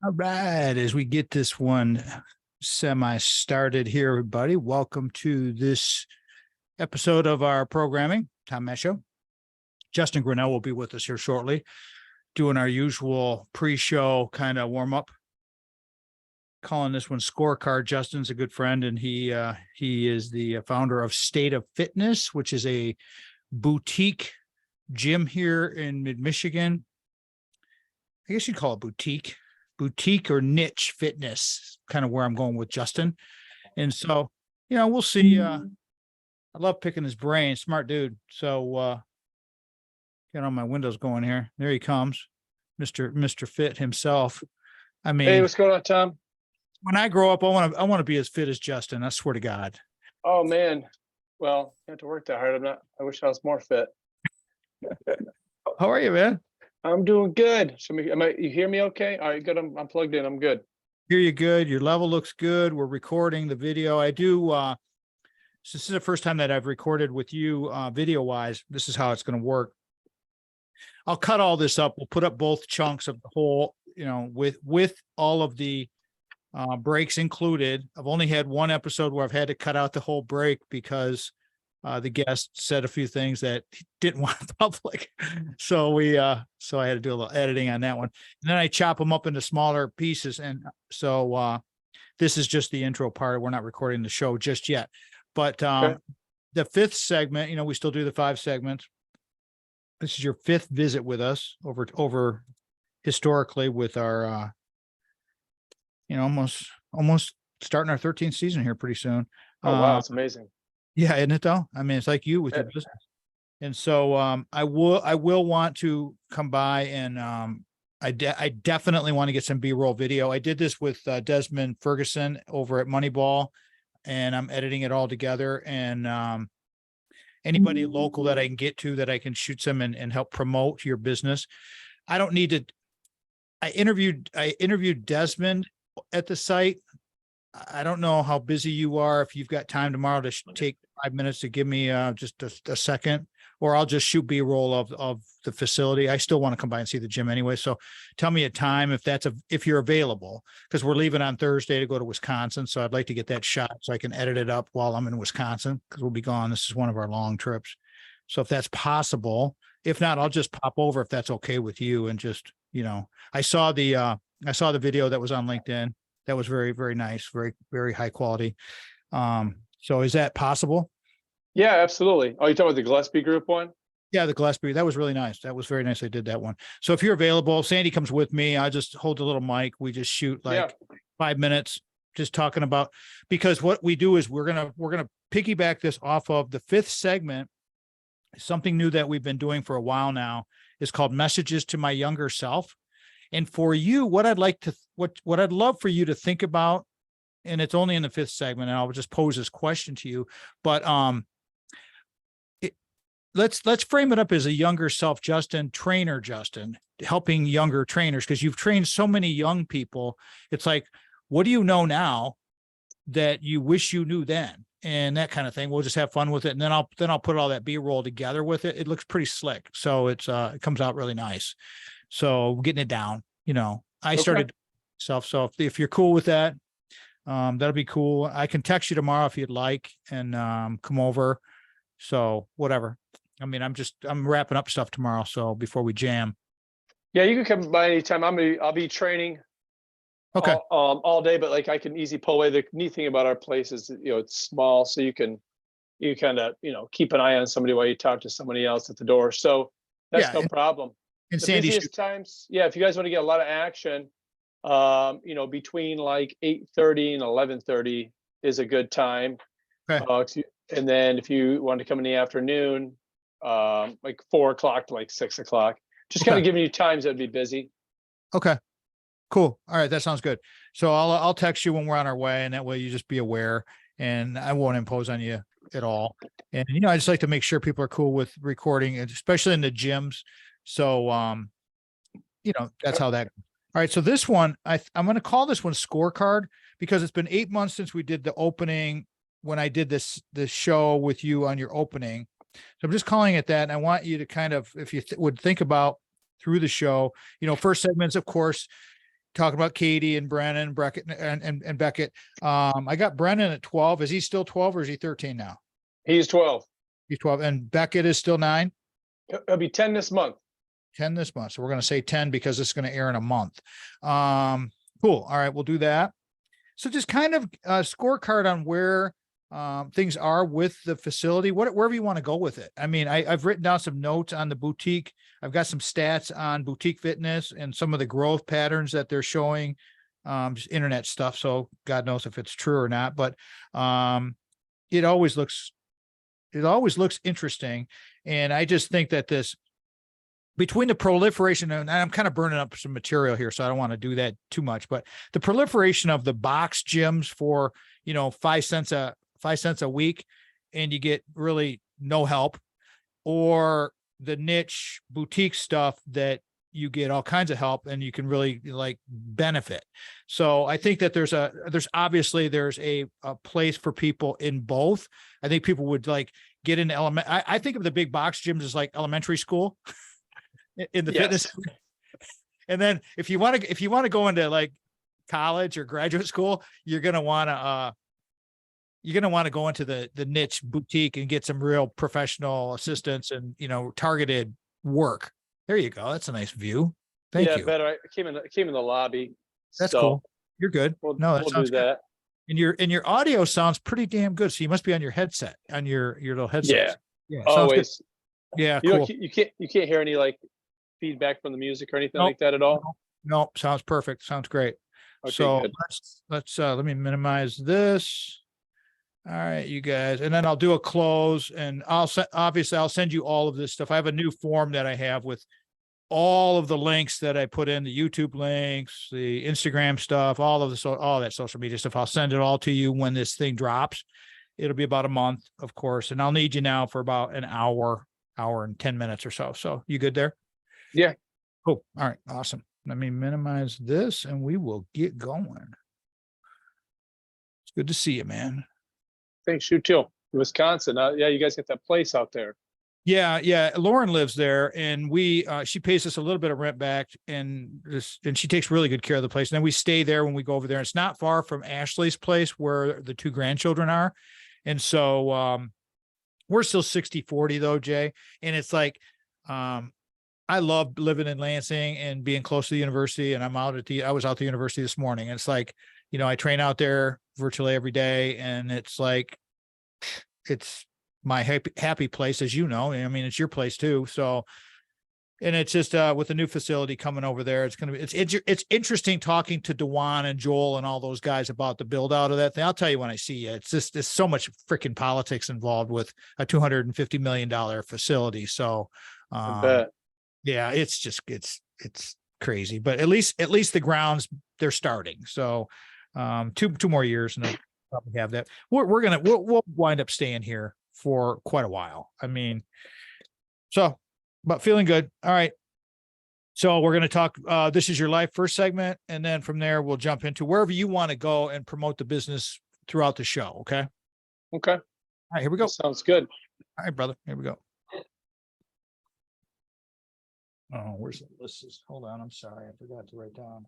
All right, as we get this one semi started here, everybody, welcome to this episode of our programming, Tom Mesho. Justin Grinnell will be with us here shortly, doing our usual pre-show kind of warm up. Calling this one Scorecard. Justin's a good friend, and he is the founder of State of Fitness, which is a boutique gym here in mid-Michigan. I guess you'd call it boutique or niche fitness, kind of where I'm going with Justin. And so, we'll see. I love picking his brain, smart dude. So get all my windows going here. There he comes, Mr. Fit himself. I mean, hey, what's going on, Tom? When I grow up, I want to be as fit as Justin. I swear to God. Oh man. Well, you have to work that hard. I wish I was more fit. How are you, man? I'm doing good. So you hear me okay? All right, good. I'm plugged in. I'm good. Hear you good. Your level looks good. We're recording the video. I do. So this is the first time that I've recorded with you video wise. This is how it's going to work. I'll cut all this up. We'll put up both chunks of the whole, with all of the breaks included. I've only had one episode where I've had to cut out the whole break because the guest said a few things that he didn't want public. So so I had to do a little editing on that one. And then I chop them up into smaller pieces. And so this is just the intro part. We're not recording the show just yet. But Okay. The fifth segment, we still do the 5 segments. This is your 5th visit with us over historically with our almost starting our 13th season here pretty soon. Oh wow, it's amazing. Yeah, isn't it though? I mean, it's like you with your business. And so I will want to come by and I definitely want to get some B-roll video. I did this with Desmond Ferguson over at Moneyball, and I'm editing it all together. And anybody local that I can get to that I can shoot some and help promote your business. I don't need to. I interviewed Desmond at the site. I don't know how busy you are. If you've got time tomorrow to take 5 minutes to give me just a second, or I'll just shoot B-roll of the facility. I still want to come by and see the gym anyway. So tell me a time if you're available, because we're leaving on Thursday to go to Wisconsin. So I'd like to get that shot so I can edit it up while I'm in Wisconsin, because we'll be gone. This is one of our long trips. So if that's possible, if not, I'll just pop over if that's okay with you. And just, I saw the video that was on LinkedIn. That was very, very nice, very, very high quality. So is that possible? Yeah, absolutely. Oh, you talking about the Gillespie Group one? Yeah, the Gillespie. That was really nice. That was very nice. I did that one. So if you're available, Sandy comes with me. I just hold the little mic. We just shoot 5 minutes, just talking about, because what we do is we're gonna piggyback this off of the 5th segment. Something new that we've been doing for a while now is called Messages to My Younger Self. And for you, what I'd love for you to think about, and it's only in the 5th segment, and I'll just pose this question to you, but let's frame it up as a younger self, Justin, helping younger trainers, because you've trained so many young people. It's like, what do you know now that you wish you knew then? And that kind of thing. We'll just have fun with it. And then I'll put all that B-roll together with it. It looks pretty slick. So it comes out really nice. So getting it down, I started self. So if you're cool with that, that'll be cool. I can text you tomorrow if you'd like, and come over. So whatever. I mean, I'm wrapping up stuff tomorrow. So before we jam. Yeah, you can come by anytime. I'll be training Okay. all day, but I can easily pull away. The neat thing about our place is, it's small, so you kind of, keep an eye on somebody while you talk to somebody else at the door. So that's no problem. And The Sandy, busiest times, if you guys want to get a lot of action, between 8:30 and 11:30 is a good time. Okay. And then if you want to come in the afternoon, 4 o'clock to 6 o'clock, just kind of giving you times that'd be busy. Okay. Cool. All right. That sounds good. So I'll text you when we're on our way, and that way you just be aware, and I won't impose on you at all. And, I just like to make sure people are cool with recording, especially in the gyms. So, that's how that. All right. So this one, I'm going to call this one Scorecard, because it's been 8 months since we did the opening, when I did this show with you on your opening. So I'm just calling it that. And I want you to kind of, if you would think about through the show, first segments, of course, talking about Katie and Brennan, and Beckett. I got Brennan at 12. Is he still 12 or is he 13 now? He's 12. He's 12, and Beckett is still 9. He'll be 10 this month. 10 this month. So we're going to say 10 because it's going to air in a month. Cool. All right, we'll do that. So just kind of a scorecard on where things are with the facility, wherever you want to go with it. I mean, I've written down some notes on the boutique. I've got some stats on boutique fitness and some of the growth patterns that they're showing, just internet stuff. So God knows if it's true or not, but it always looks interesting. And I just think that between the proliferation, and I'm kind of burning up some material here, so I don't want to do that too much, but the proliferation of the box gyms for, 5 cents a week, and you get really no help, or the niche boutique stuff that you get all kinds of help and you can really like benefit. So I think that there's obviously a place for people in both. I think people would like get into I think of the big box gyms as like elementary school in the fitness. And then if you want to go into like college or graduate school, you're going to want to go into the niche boutique and get some real professional assistance and, targeted work. There you go. That's a nice view. Thank you. Better. I came in the lobby. That's cool. You're good. We'll that do that. Good. And your audio sounds pretty damn good. So you must be on your headset, on your little headset. Yeah. Always. Yeah. Cool. You can't hear any like feedback from the music or anything like that at all. No, sounds perfect. Sounds great. Okay, so good. let's let me minimize this. All right, you guys, and then I'll do a close, and I'll send you all of this stuff. I have a new form that I have with all of the links that I put in, the YouTube links, the Instagram stuff, all that social media stuff. I'll send it all to you when this thing drops. It'll be about a month, of course, and I'll need you now for about an hour and 10 minutes or so. So you good there? Yeah. Cool. All right. Awesome. Let me minimize this and we will get going. It's good to see you, man. Thanks, you too. Wisconsin. Yeah, you guys get that place out there. Yeah. Lauren lives there, and she pays us a little bit of rent back, and she takes really good care of the place. And then we stay there when we go over there. It's not far from Ashley's place where the 2 grandchildren are. And so we're still 60-40 though, Jay. And it's like I love living in Lansing and being close to the university. And I was out at the university this morning. And it's like, I train out there virtually every day, and it's like, it's my happy place, as you know. I mean, it's your place too. So, and it's just with the new facility coming over there, it's interesting talking to Dewan and Joel and all those guys about the build out of that thing. I'll tell you when I see you. It's just there's so much freaking politics involved with a $250 million facility. So, yeah, it's crazy. But at least the grounds, they're starting. So, 2 more years, and they'll probably have that. We'll wind up staying here for quite a while. I mean, but feeling good. All right. So we're going to talk, This Is Your Life first segment. And then from there, we'll jump into wherever you want to go and promote the business throughout the show. Okay. Okay. All right, here we go. Sounds good. All right, brother. Here we go. Oh, where's the list? Hold on. I'm sorry. I forgot to write down.